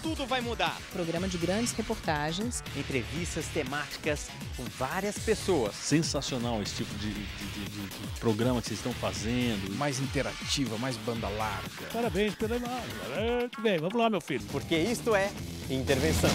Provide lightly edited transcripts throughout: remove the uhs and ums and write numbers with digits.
tudo vai mudar. Programa de grandes reportagens. Entrevistas temáticas com várias pessoas. Sensacional esse tipo de programa que vocês estão fazendo. Mais interativa, mais banda larga. Parabéns pela imagem. Muito bem, vamos lá, meu filho. Porque isto é Intervenção.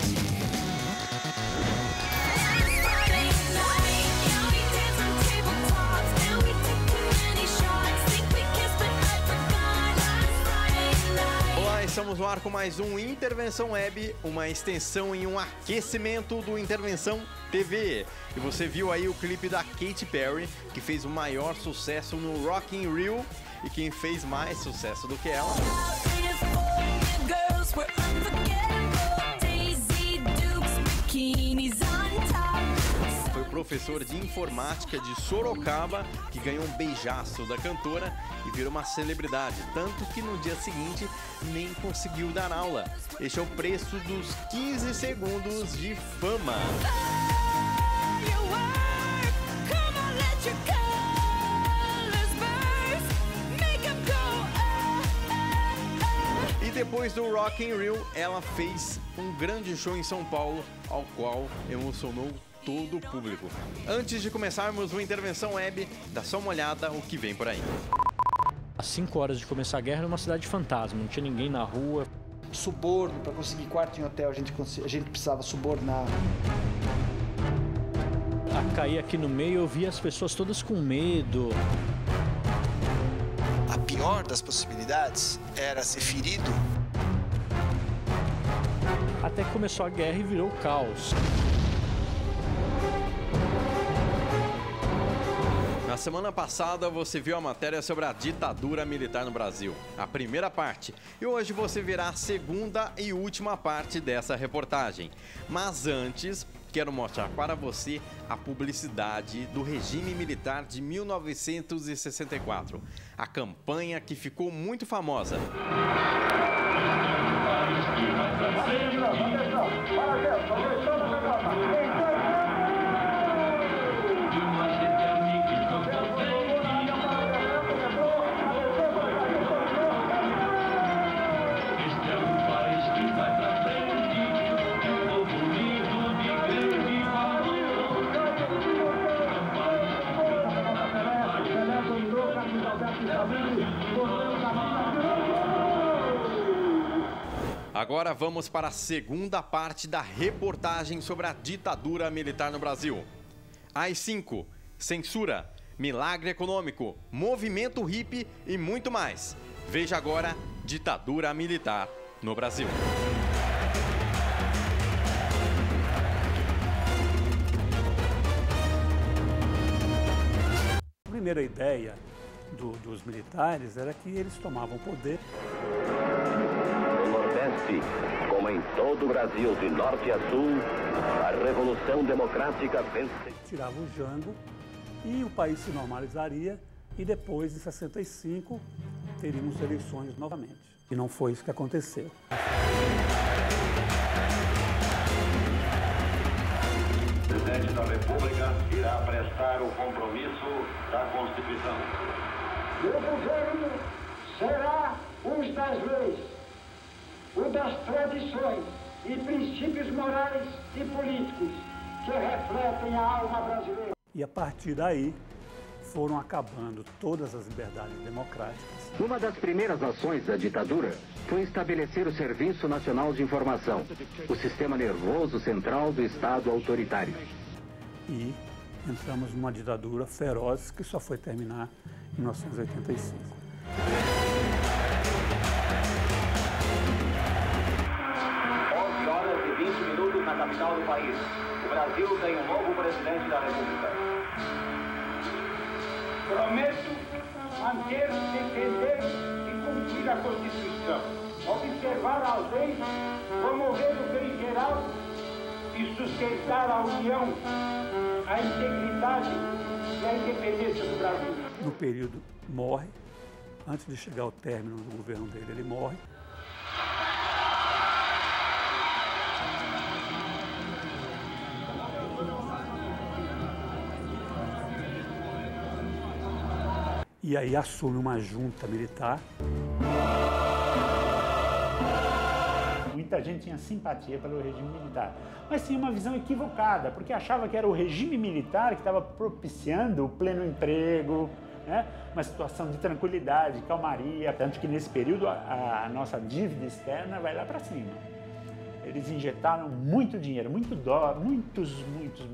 Estamos no ar com mais um Intervenção Web, uma extensão e um aquecimento do Intervenção TV. E você viu aí o clipe da Katy Perry, que fez o maior sucesso no Rock in Rio, e quem fez mais sucesso do que ela foi o professor de informática de Sorocaba, que ganhou um beijaço da cantora e virou uma celebridade, tanto que no dia seguinte nem conseguiu dar aula. Este é o preço dos 15 segundos de fama. E depois do Rock in Rio, ela fez um grande show em São Paulo, ao qual emocionou todo o público. Antes de começarmos uma Intervenção Web, dá só uma olhada o que vem por aí. Às 5 horas de começar a guerra, era uma cidade fantasma, não tinha ninguém na rua. Suborno, para conseguir quarto em hotel, a gente precisava subornar. A cair aqui no meio, eu via as pessoas todas com medo. A pior das possibilidades era ser ferido. Até que começou a guerra e virou caos. Na semana passada você viu a matéria sobre a ditadura militar no Brasil, a primeira parte, e hoje você verá a segunda e última parte dessa reportagem. Mas antes, quero mostrar para você a publicidade do regime militar de 1964, a campanha que ficou muito famosa. Agora vamos para a segunda parte da reportagem sobre a ditadura militar no Brasil. AI-5, censura, milagre econômico, movimento hippie e muito mais. Veja agora ditadura militar no Brasil. A primeira ideia dos militares era que eles tomavam poder. No Nordeste, como em todo o Brasil, de norte a sul, a Revolução Democrática vence. Tirava o Jango e o país se normalizaria e depois, em 65, teríamos eleições novamente. E não foi isso que aconteceu. O presidente da República irá prestar o compromisso da Constituição. Meu governo será os das leis, o das tradições e princípios morais e políticos que refletem a alma brasileira. E a partir daí foram acabando todas as liberdades democráticas. Uma das primeiras ações da ditadura foi estabelecer o Serviço Nacional de Informação, o sistema nervoso central do Estado autoritário. E entramos numa ditadura feroz que só foi terminar em 1985. 11h20 na capital do país. O Brasil tem um novo presidente da República. Prometo manter, defender e cumprir a Constituição, observar as leis, promover o bem geral e sustentar a união, a integridade e a independência do Brasil. No período morre, antes de chegar ao término do governo dele, ele morre. E aí assume uma junta militar. Muito muita gente tinha simpatia pelo regime militar, mas tinha uma visão equivocada, porque achava que era o regime militar que estava propiciando o pleno emprego, né? Uma situação de tranquilidade, calmaria, tanto que nesse período a nossa dívida externa vai lá para cima. Eles injetaram muito dinheiro, muito dólar, muitos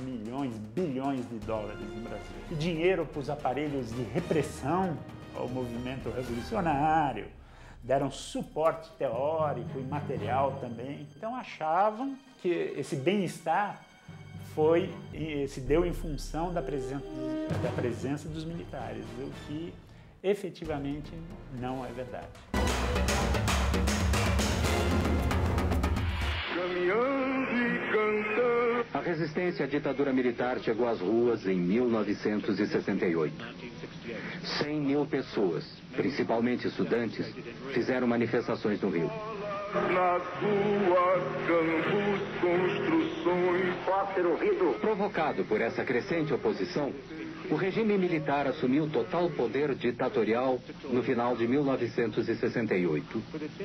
milhões, bilhões de dólares no Brasil. E dinheiro para os aparelhos de repressão ao movimento revolucionário, deram suporte teórico e material também. Então achavam que esse bem-estar se deu em função da presença dos militares, o que efetivamente não é verdade. A resistência à ditadura militar chegou às ruas em 1968. 100 mil pessoas, principalmente estudantes, fizeram manifestações no Rio. Nas ruas, campos, construções. Pode ser ouvido. Provocado por essa crescente oposição, o regime militar assumiu total poder ditatorial no final de 1968,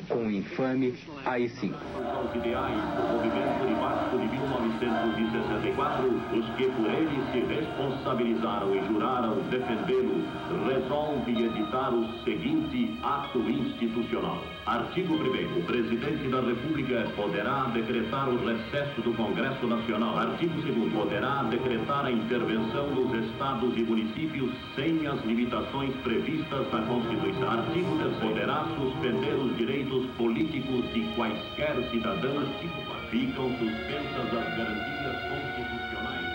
com o infame AI-5. Os ideais do movimento de março de 1964, os que por ele se responsabilizaram e juraram defendê-lo, resolve editar o seguinte ato institucional. Artigo 1º. O presidente da República poderá decretar o recesso do Congresso Nacional. Artigo 2º. Poderá decretar a intervenção dos estados e municípios sem as limitações previstas na Constituição. Artigo 3º. Poderá suspender os direitos políticos de quaisquer cidadãos. Ficam suspensas as garantias constitucionais.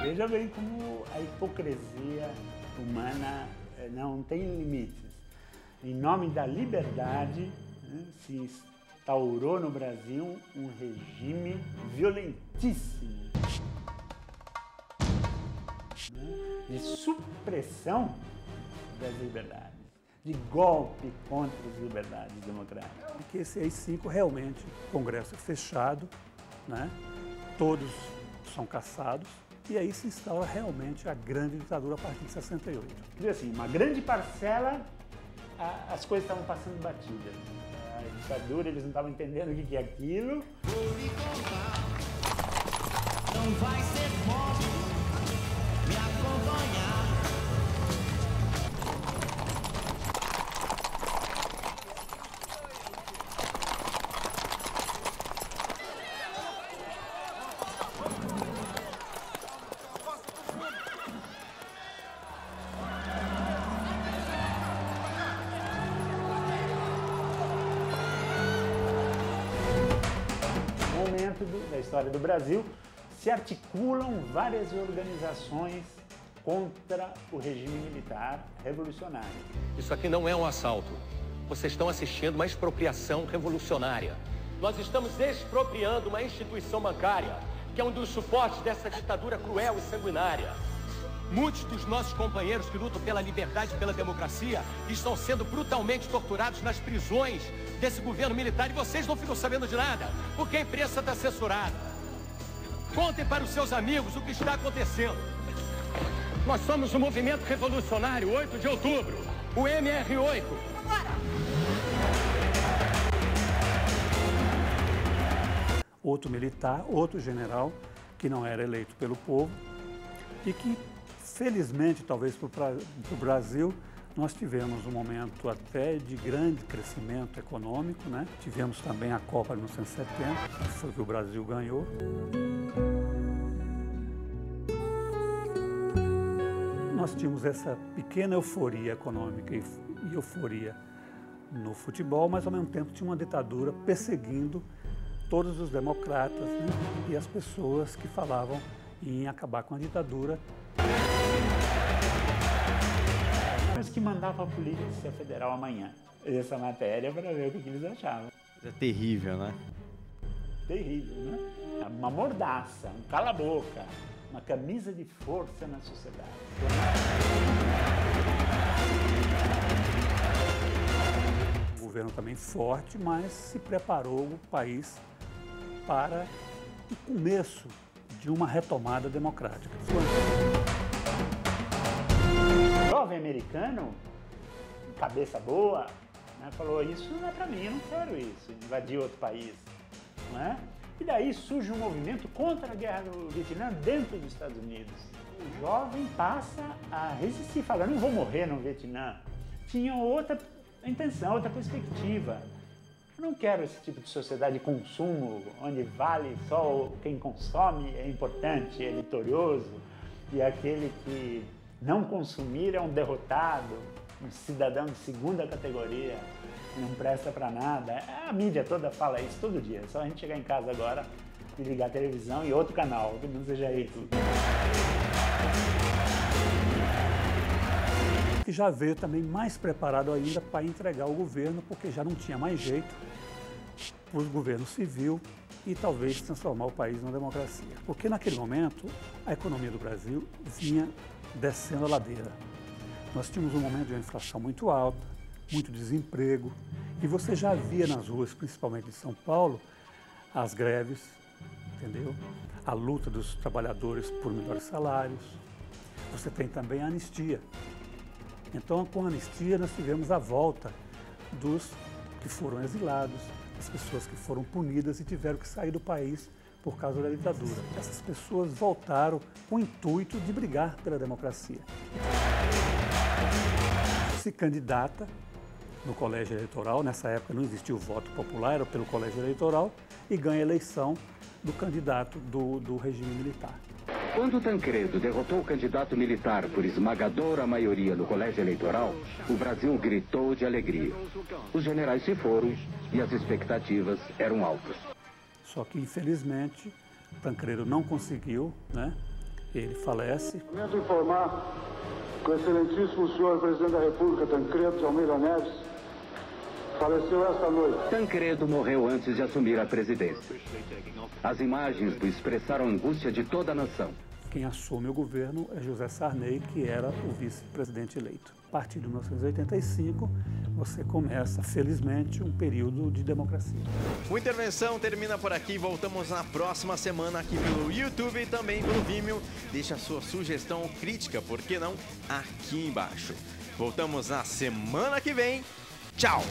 Veja bem como a hipocrisia humana não tem limites. Em nome da liberdade, né, se instaurou no Brasil um regime violentíssimo, né, de supressão das liberdades, de golpe contra as liberdades democráticas. Porque esse AI-5 realmente, o Congresso é fechado, né, todos são caçados, e aí se instaura realmente a grande ditadura a partir de 68. Quer dizer assim, uma grande parcela, as coisas estavam passando batidas. A ditadura, eles não estavam entendendo o que é aquilo. Não vai ser fácil me acompanhar. Da história do Brasil, se articulam várias organizações contra o regime militar revolucionário. Isso aqui não é um assalto. Vocês estão assistindo uma expropriação revolucionária. Nós estamos expropriando uma instituição bancária, que é um dos suportes dessa ditadura cruel e sanguinária. Muitos dos nossos companheiros que lutam pela liberdade e pela democracia estão sendo brutalmente torturados nas prisões desse governo militar e vocês não ficam sabendo de nada, porque a imprensa está censurada. Contem para os seus amigos o que está acontecendo. Nós somos o Movimento Revolucionário 8 de Outubro, o MR8. Outro militar, outro general, que não era eleito pelo povo e que, felizmente, talvez para o Brasil, nós tivemos um momento até de grande crescimento econômico, né? Tivemos também a Copa de 1970, que foi o que o Brasil ganhou. Nós tínhamos essa pequena euforia econômica e euforia no futebol, mas ao mesmo tempo tinha uma ditadura perseguindo todos os democratas, né? E as pessoas que falavam em acabar com a ditadura. Mas que mandava a Polícia Federal amanhã essa matéria para ver o que eles achavam. É terrível, né? Terrível, né? Uma mordaça, um cala-boca, uma camisa de força na sociedade. O governo também forte, mas se preparou o país para o começo de uma retomada democrática. O jovem americano, cabeça boa, né? Falou, isso não é para mim, eu não quero isso, invadir outro país. Não é? E daí surge um movimento contra a guerra do Vietnã dentro dos Estados Unidos. O jovem passa a resistir, fala, não vou morrer no Vietnã. Tinha outra intenção, outra perspectiva. Eu não quero esse tipo de sociedade de consumo, onde vale só quem consome é importante, é vitorioso, e aquele que não consumir é um derrotado, um cidadão de segunda categoria, que não presta para nada. A mídia toda fala isso todo dia, é só a gente chegar em casa agora e ligar a televisão e outro canal, que não seja isso. Que já veio também mais preparado ainda para entregar o governo, porque já não tinha mais jeito para o governo civil e talvez transformar o país numa democracia. Porque naquele momento a economia do Brasil vinha descendo a ladeira. Nós tínhamos um momento de uma inflação muito alta, muito desemprego, e você já via nas ruas, principalmente em São Paulo, as greves, entendeu? A luta dos trabalhadores por melhores salários. Você tem também a anistia. Então, com a anistia, nós tivemos a volta dos que foram exilados, as pessoas que foram punidas e tiveram que sair do país por causa da ditadura. Essas pessoas voltaram com o intuito de brigar pela democracia. Se candidata no colégio eleitoral, nessa época não existia o voto popular, era pelo colégio eleitoral, e ganha a eleição do candidato do regime militar. Quando Tancredo derrotou o candidato militar por esmagadora maioria no colégio eleitoral, o Brasil gritou de alegria. Os generais se foram e as expectativas eram altas. Só que, infelizmente, Tancredo não conseguiu, né? Ele falece. Lamento informar que o excelentíssimo senhor presidente da República, Tancredo de Almeida Neves, faleceu esta noite. Tancredo morreu antes de assumir a presidência. As imagens do expressaram a angústia de toda a nação. Quem assume o governo é José Sarney, que era o vice-presidente eleito. A partir de 1985, você começa, felizmente, um período de democracia. O Intervenção termina por aqui. Voltamos na próxima semana aqui pelo YouTube e também pelo Vimeo. Deixa a sua sugestão ou crítica, por que não, aqui embaixo. Voltamos na semana que vem. Tchau!